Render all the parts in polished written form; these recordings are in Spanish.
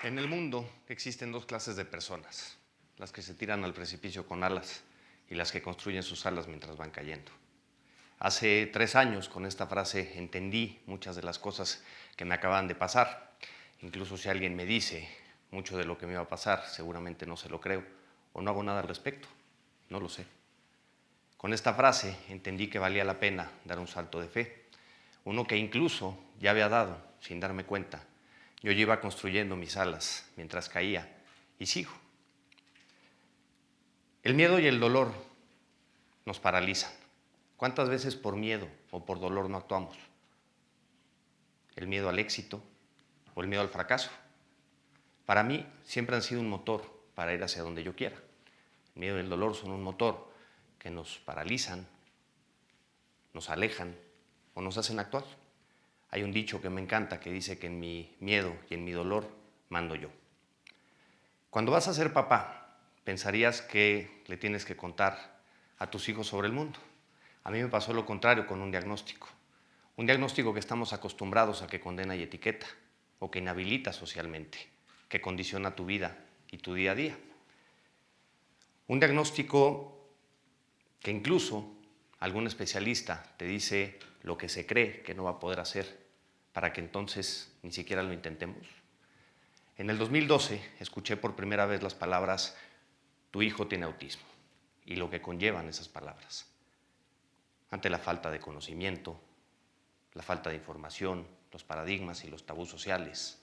En el mundo existen dos clases de personas, las que se tiran al precipicio con alas y las que construyen sus alas mientras van cayendo. Hace 3 años con esta frase entendí muchas de las cosas que me acaban de pasar. Incluso si alguien me dice mucho de lo que me va a pasar, seguramente no se lo creo o no hago nada al respecto, no lo sé. Con esta frase entendí que valía la pena dar un salto de fe, uno que incluso ya había dado sin darme cuenta. Yo iba construyendo mis alas mientras caía y sigo. El miedo y el dolor nos paralizan. ¿Cuántas veces por miedo o por dolor no actuamos? ¿El miedo al éxito o el miedo al fracaso? Para mí siempre han sido un motor para ir hacia donde yo quiera. El miedo y el dolor son un motor que nos paralizan, nos alejan o nos hacen actuar. Hay un dicho que me encanta que dice que en mi miedo y en mi dolor mando yo. Cuando vas a ser papá, pensarías que le tienes que contar a tus hijos sobre el mundo. A mí me pasó lo contrario con un diagnóstico. Un diagnóstico que estamos acostumbrados a que condena y etiqueta, o que inhabilita socialmente, que condiciona tu vida y tu día a día. Un diagnóstico que incluso algún especialista te dice lo que se cree que no va a poder hacer para que entonces ni siquiera lo intentemos. En el 2012 escuché por primera vez las palabras "tu hijo tiene autismo" y lo que conllevan esas palabras. Ante la falta de conocimiento, la falta de información, los paradigmas y los tabús sociales.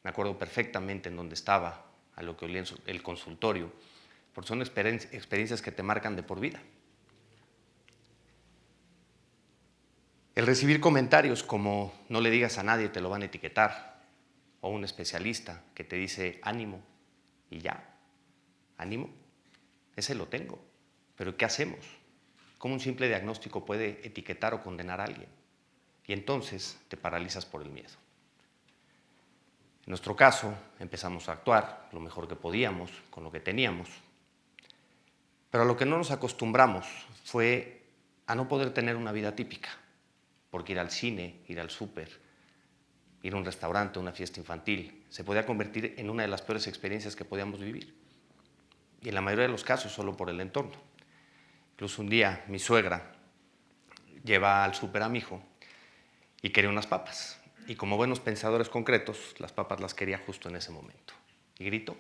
Me acuerdo perfectamente en dónde estaba, a lo que olía el consultorio, porque son experiencias que te marcan de por vida. El recibir comentarios como "no le digas a nadie, te lo van a etiquetar", o un especialista que te dice "ánimo" y ya, ánimo, ese lo tengo, pero ¿qué hacemos? ¿Cómo un simple diagnóstico puede etiquetar o condenar a alguien? Y entonces te paralizas por el miedo. En nuestro caso, empezamos a actuar lo mejor que podíamos, con lo que teníamos, pero a lo que no nos acostumbramos fue a no poder tener una vida típica, porque ir al cine, ir al súper, ir a un restaurante, a una fiesta infantil, se podía convertir en una de las peores experiencias que podíamos vivir. Y en la mayoría de los casos solo por el entorno. Incluso un día mi suegra lleva al súper a mi hijo y quería unas papas. Y como buenos pensadores concretos, las papas las quería justo en ese momento. Y gritó.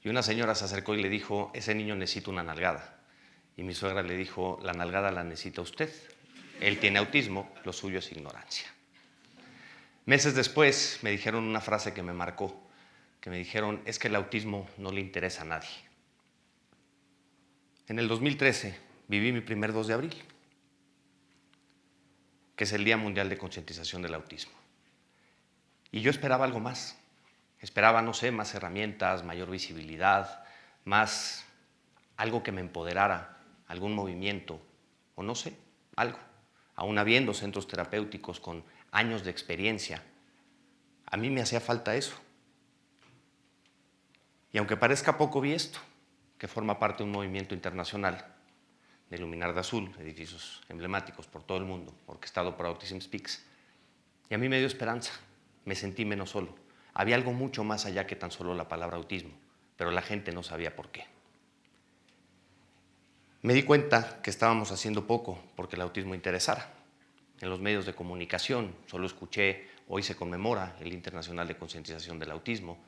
Y una señora se acercó y le dijo: "Ese niño necesita una nalgada". Y mi suegra le dijo: "La nalgada la necesita usted. Él tiene autismo, lo suyo es ignorancia". Meses después me dijeron una frase que me marcó, que me dijeron: "Es que el autismo no le interesa a nadie". En el 2013 viví mi primer 2 de abril, que es el Día Mundial de Concientización del Autismo. Y yo esperaba algo más. Esperaba, no sé, más herramientas, mayor visibilidad, más algo que me empoderara, algún movimiento, o no sé, algo. Aún habiendo centros terapéuticos con años de experiencia, a mí me hacía falta eso. Y aunque parezca poco, vi esto, que forma parte de un movimiento internacional de Iluminar de Azul, edificios emblemáticos por todo el mundo, orquestado por Autism Speaks. Y a mí me dio esperanza, me sentí menos solo. Había algo mucho más allá que tan solo la palabra autismo, pero la gente no sabía por qué. Me di cuenta que estábamos haciendo poco porque el autismo interesara. En los medios de comunicación solo escuché: hoy se conmemora el Día Internacional de Concientización del Autismo.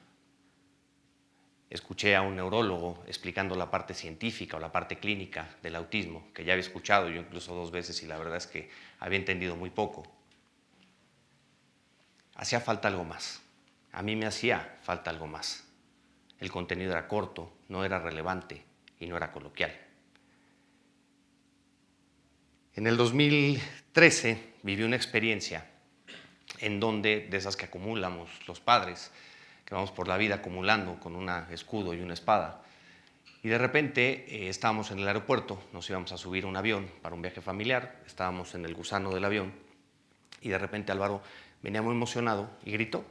Escuché a un neurólogo explicando la parte científica o la parte clínica del autismo, que ya había escuchado yo incluso 2 veces y la verdad es que había entendido muy poco. Hacía falta algo más. A mí me hacía falta algo más. El contenido era corto, no era relevante y no era coloquial. En el 2013 viví una experiencia en donde, de esas que acumulamos los padres, que vamos por la vida acumulando con un escudo y una espada, y de repente estábamos en el aeropuerto, nos íbamos a subir a un avión para un viaje familiar, estábamos en el gusano del avión, y de repente Álvaro venía muy emocionado y gritó.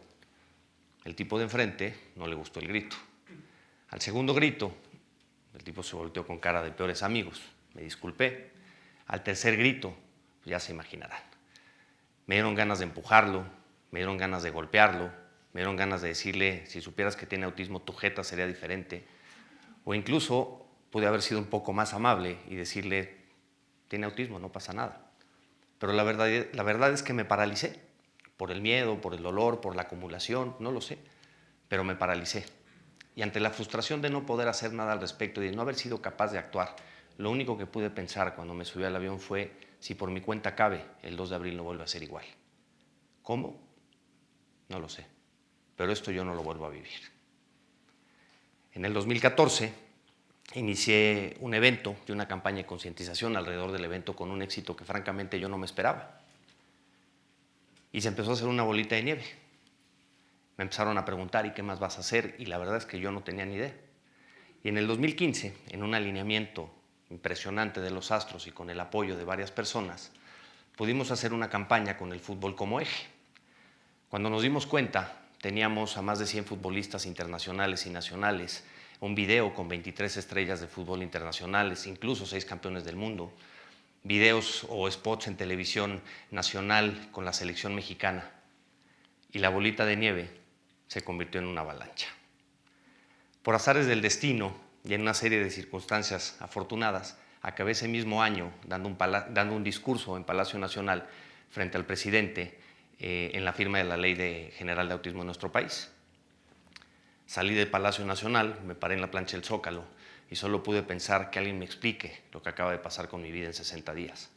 El tipo de enfrente no le gustó el grito. Al segundo grito, el tipo se volteó con cara de peores amigos. Me disculpé. Al tercer grito, pues ya se imaginarán. Me dieron ganas de empujarlo, me dieron ganas de golpearlo, Me dieron ganas de decirle, si supieras que tiene autismo, tu jeta sería diferente. O incluso pude haber sido un poco más amable y decirle, tiene autismo, no pasa nada. Pero la verdad es que me paralicé, por el miedo, por el dolor, por la acumulación, no lo sé, pero me paralicé. Y ante la frustración de no poder hacer nada al respecto y de no haber sido capaz de actuar, lo único que pude pensar cuando me subí al avión fue, si por mi cuenta cabe, el 2 de abril no vuelve a ser igual. ¿Cómo? No lo sé, pero esto yo no lo vuelvo a vivir. En el 2014 inicié un evento y una campaña de concientización alrededor del evento con un éxito que francamente yo no me esperaba. Y se empezó a hacer una bolita de nieve. Me empezaron a preguntar, ¿y qué más vas a hacer? Y la verdad es que yo no tenía ni idea. Y en el 2015, en un alineamiento impresionante de los astros y con el apoyo de varias personas, pudimos hacer una campaña con el fútbol como eje. Cuando nos dimos cuenta, teníamos a más de 100 futbolistas internacionales y nacionales, un video con 23 estrellas de fútbol internacionales, incluso 6 campeones del mundo, videos o spots en televisión nacional con la selección mexicana. Y la bolita de nieve se convirtió en una avalancha. Por azares del destino y en una serie de circunstancias afortunadas, acabé ese mismo año dando un discurso en Palacio Nacional frente al presidente en la firma de la Ley General de Autismo en nuestro país. Salí del Palacio Nacional, me paré en la plancha del Zócalo y solo pude pensar que alguien me explique lo que acaba de pasar con mi vida en 60 días.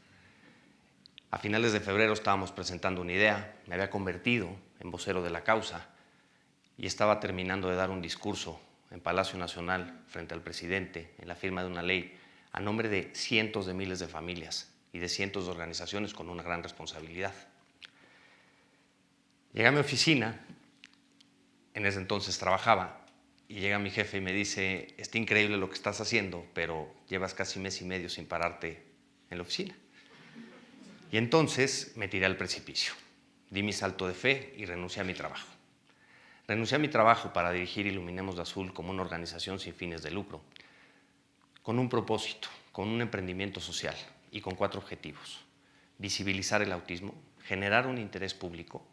A finales de febrero estábamos presentando una idea, me había convertido en vocero de la causa y estaba terminando de dar un discurso en Palacio Nacional frente al presidente en la firma de una ley a nombre de cientos de miles de familias y de cientos de organizaciones con una gran responsabilidad. Llegué a mi oficina, en ese entonces trabajaba, y llega mi jefe y me dice, está increíble lo que estás haciendo, pero llevas casi mes y medio sin pararte en la oficina. Y entonces me tiré al precipicio, di mi salto de fe y renuncié a mi trabajo. Renuncié a mi trabajo para dirigir Iluminemos de Azul como una organización sin fines de lucro, con un propósito, con un emprendimiento social y con 4 objetivos. Visibilizar el autismo, generar un interés público,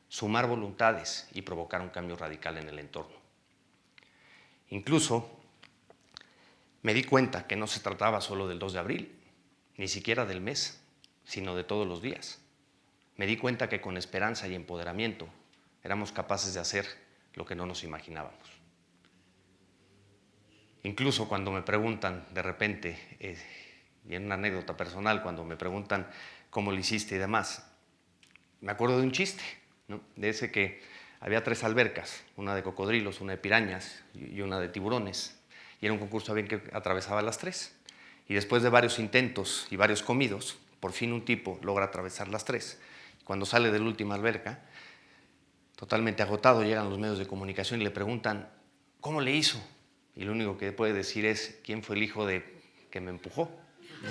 sumar voluntades y provocar un cambio radical en el entorno. Incluso me di cuenta que no se trataba solo del 2 de abril, ni siquiera del mes, sino de todos los días. Me di cuenta que con esperanza y empoderamiento éramos capaces de hacer lo que no nos imaginábamos. Incluso cuando me preguntan de repente, y en una anécdota personal, cuando me preguntan cómo lo hiciste y demás, me acuerdo de un chiste, ¿no? De ese que había 3 albercas, una de cocodrilos, una de pirañas y una de tiburones, y era un concurso a ver que atravesaba las 3. Y después de varios intentos y varios comidos, por fin un tipo logra atravesar las 3. Cuando sale de la última alberca, totalmente agotado, llegan los medios de comunicación y le preguntan, ¿cómo le hizo? Y lo único que puede decir es, ¿quién fue el hijo de que me empujó? ¿No?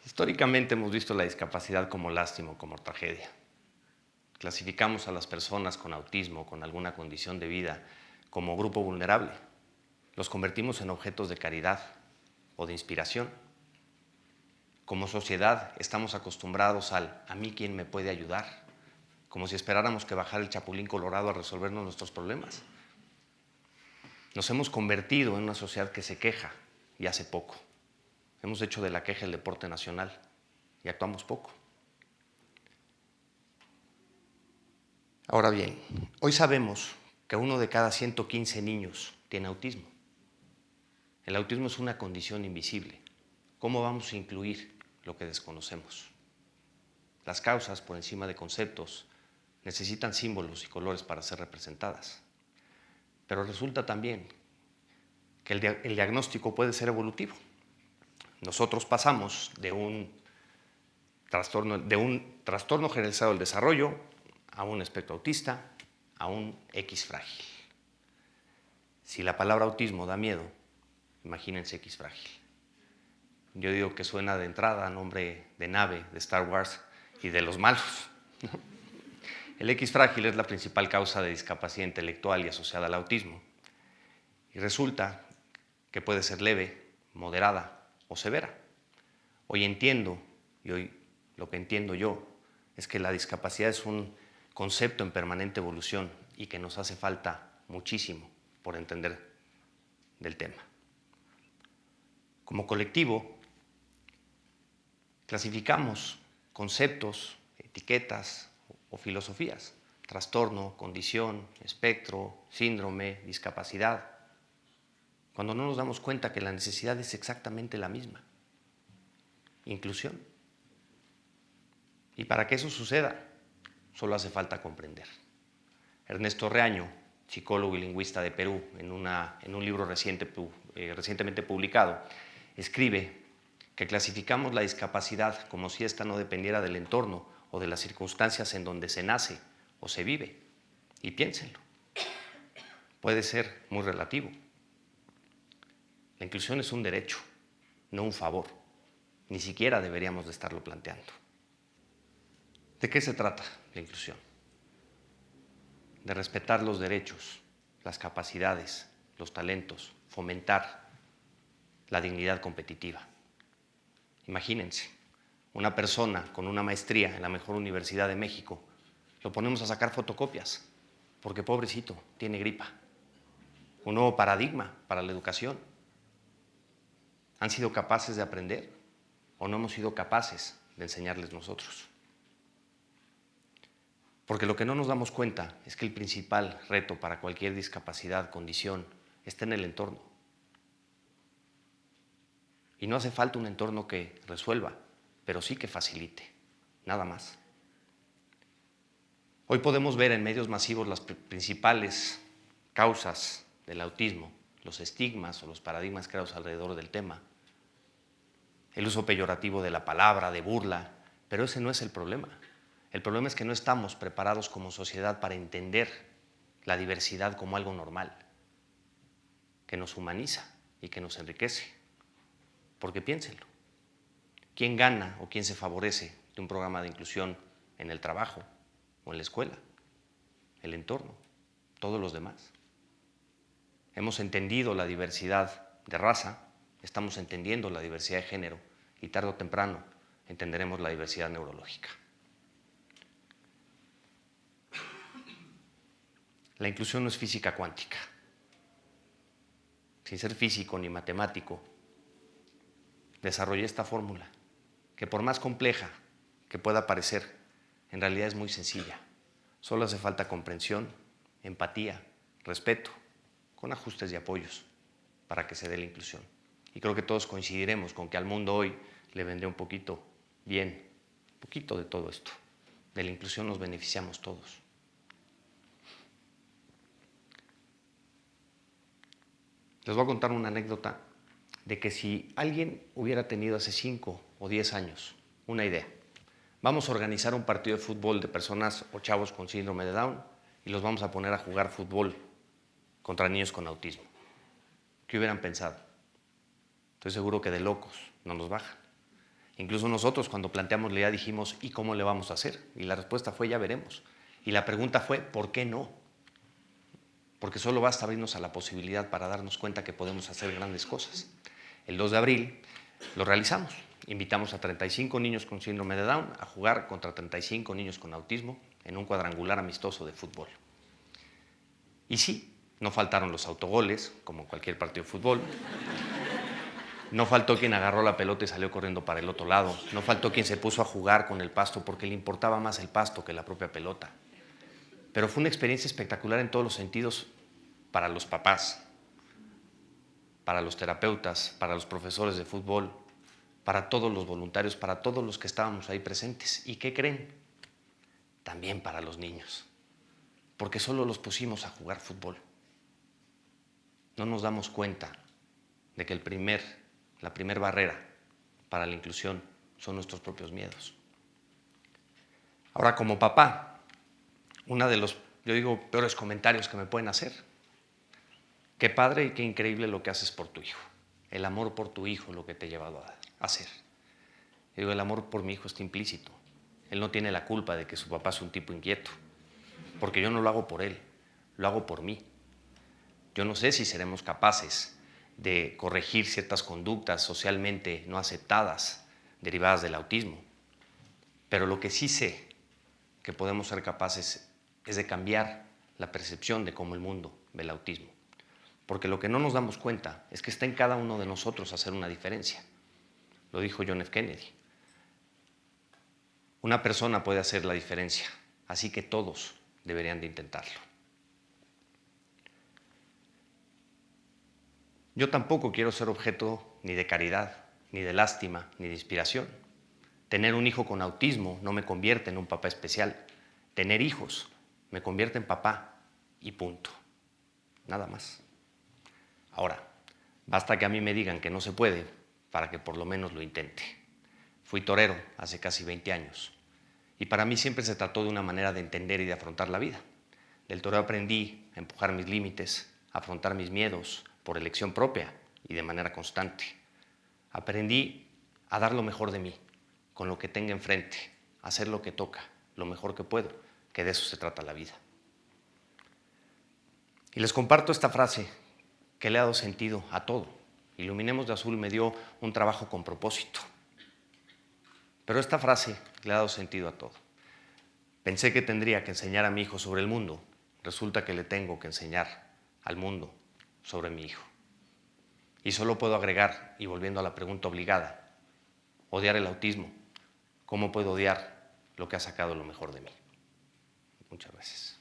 Históricamente hemos visto la discapacidad como lástima o como tragedia. Clasificamos a las personas con autismo, con alguna condición de vida, como grupo vulnerable. Los convertimos en objetos de caridad o de inspiración. Como sociedad estamos acostumbrados al «a mí quién me puede ayudar», como si esperáramos que bajara el Chapulín Colorado a resolvernos nuestros problemas. Nos hemos convertido en una sociedad que se queja y hace poco. Hemos hecho de la queja el deporte nacional y actuamos poco. Ahora bien, hoy sabemos que 1 de cada 115 niños tiene autismo. El autismo es una condición invisible. ¿Cómo vamos a incluir lo que desconocemos? Las causas, por encima de conceptos, necesitan símbolos y colores para ser representadas. Pero resulta también que el diagnóstico puede ser evolutivo. Nosotros pasamos de un trastorno generalizado del desarrollo a un espectro autista, a un X frágil. Si la palabra autismo da miedo, imagínense X frágil. Yo digo que suena de entrada a nombre de nave, de Star Wars y de los malos. El X frágil es la principal causa de discapacidad intelectual y asociada al autismo. Y resulta que puede ser leve, moderada o severa. Hoy entiendo, y hoy lo que entiendo yo, es que la discapacidad es un concepto en permanente evolución y que nos hace falta muchísimo por entender del tema. Como colectivo, clasificamos conceptos, etiquetas o filosofías: trastorno, condición, espectro, síndrome, discapacidad, cuando no nos damos cuenta que la necesidad es exactamente la misma: inclusión. Y para que eso suceda, solo hace falta comprender. Ernesto Reaño, psicólogo y lingüista de Perú, en un libro recientemente publicado, escribe que clasificamos la discapacidad como si ésta no dependiera del entorno o de las circunstancias en donde se nace o se vive. Y piénsenlo, puede ser muy relativo. La inclusión es un derecho, no un favor. Ni siquiera deberíamos de estarlo planteando. ¿De qué se trata la inclusión? De respetar los derechos, las capacidades, los talentos, fomentar la dignidad competitiva. Imagínense, una persona con una maestría en la mejor universidad de México, lo ponemos a sacar fotocopias, porque pobrecito, tiene gripa. Un nuevo paradigma para la educación. ¿Han sido capaces de aprender o no hemos sido capaces de enseñarles nosotros? Porque lo que no nos damos cuenta es que el principal reto para cualquier discapacidad, condición, está en el entorno. Y no hace falta un entorno que resuelva, pero sí que facilite, nada más. Hoy podemos ver en medios masivos las principales causas del autismo, los estigmas o los paradigmas creados alrededor del tema, el uso peyorativo de la palabra, de burla, pero ese no es el problema. El problema es que no estamos preparados como sociedad para entender la diversidad como algo normal, que nos humaniza y que nos enriquece. Porque piénsenlo, ¿quién gana o quién se favorece de un programa de inclusión en el trabajo o en la escuela? El entorno, todos los demás. Hemos entendido la diversidad de raza, estamos entendiendo la diversidad de género y tarde o temprano entenderemos la diversidad neurológica. La inclusión no es física cuántica. Sin ser físico ni matemático, desarrollé esta fórmula, que por más compleja que pueda parecer, en realidad es muy sencilla. Solo hace falta comprensión, empatía, respeto, con ajustes y apoyos para que se dé la inclusión. Y creo que todos coincidiremos con que al mundo hoy le vendría un poquito bien, un poquito de todo esto. De la inclusión nos beneficiamos todos. Les voy a contar una anécdota de que si alguien hubiera tenido hace 5 o 10 años una idea: vamos a organizar un partido de fútbol de personas o chavos con síndrome de Down y los vamos a poner a jugar fútbol contra niños con autismo. ¿Qué hubieran pensado? Estoy seguro que de locos no nos bajan. Incluso nosotros, cuando planteamos la idea, dijimos: ¿y cómo le vamos a hacer? Y la respuesta fue: ya veremos. Y la pregunta fue: ¿por qué no? Porque solo basta abrirnos a la posibilidad para darnos cuenta que podemos hacer grandes cosas. El 2 de abril lo realizamos. Invitamos a 35 niños con síndrome de Down a jugar contra 35 niños con autismo en un cuadrangular amistoso de fútbol. Y sí, no faltaron los autogoles, como en cualquier partido de fútbol. No faltó quien agarró la pelota y salió corriendo para el otro lado. No faltó quien se puso a jugar con el pasto porque le importaba más el pasto que la propia pelota. Pero fue una experiencia espectacular en todos los sentidos para los papás, para los terapeutas, para los profesores de fútbol, para todos los voluntarios, para todos los que estábamos ahí presentes. ¿Y qué creen? También para los niños, porque solo los pusimos a jugar fútbol. No nos damos cuenta de que la primer barrera para la inclusión son nuestros propios miedos. Ahora, como papá, uno de los, yo digo, peores comentarios que me pueden hacer: qué padre y qué increíble lo que haces por tu hijo. El amor por tu hijo es lo que te ha llevado a hacer. Yo digo, el amor por mi hijo está implícito. Él no tiene la culpa de que su papá es un tipo inquieto, porque yo no lo hago por él, lo hago por mí. Yo no sé si seremos capaces de corregir ciertas conductas socialmente no aceptadas derivadas del autismo, pero lo que sí sé que podemos ser capaces es de cambiar la percepción de cómo el mundo ve el autismo. Porque lo que no nos damos cuenta es que está en cada uno de nosotros hacer una diferencia. Lo dijo John F. Kennedy. Una persona puede hacer la diferencia, así que todos deberían de intentarlo. Yo tampoco quiero ser objeto ni de caridad, ni de lástima, ni de inspiración. Tener un hijo con autismo no me convierte en un papá especial. Tener hijos me convierte en papá y punto. Nada más. Ahora, basta que a mí me digan que no se puede para que por lo menos lo intente. Fui torero hace casi 20 años y para mí siempre se trató de una manera de entender y de afrontar la vida. Del toreo aprendí a empujar mis límites, a afrontar mis miedos por elección propia y de manera constante. Aprendí a dar lo mejor de mí, con lo que tenga enfrente, a hacer lo que toca, lo mejor que puedo, que de eso se trata la vida. Y les comparto esta frase que le ha dado sentido a todo. Iluminemos de Azul me dio un trabajo con propósito. Pero esta frase le ha dado sentido a todo. Pensé que tendría que enseñar a mi hijo sobre el mundo. Resulta que le tengo que enseñar al mundo sobre mi hijo. Y solo puedo agregar, y volviendo a la pregunta obligada, odiar el autismo. ¿Cómo puedo odiar lo que ha sacado lo mejor de mí? Muchas gracias.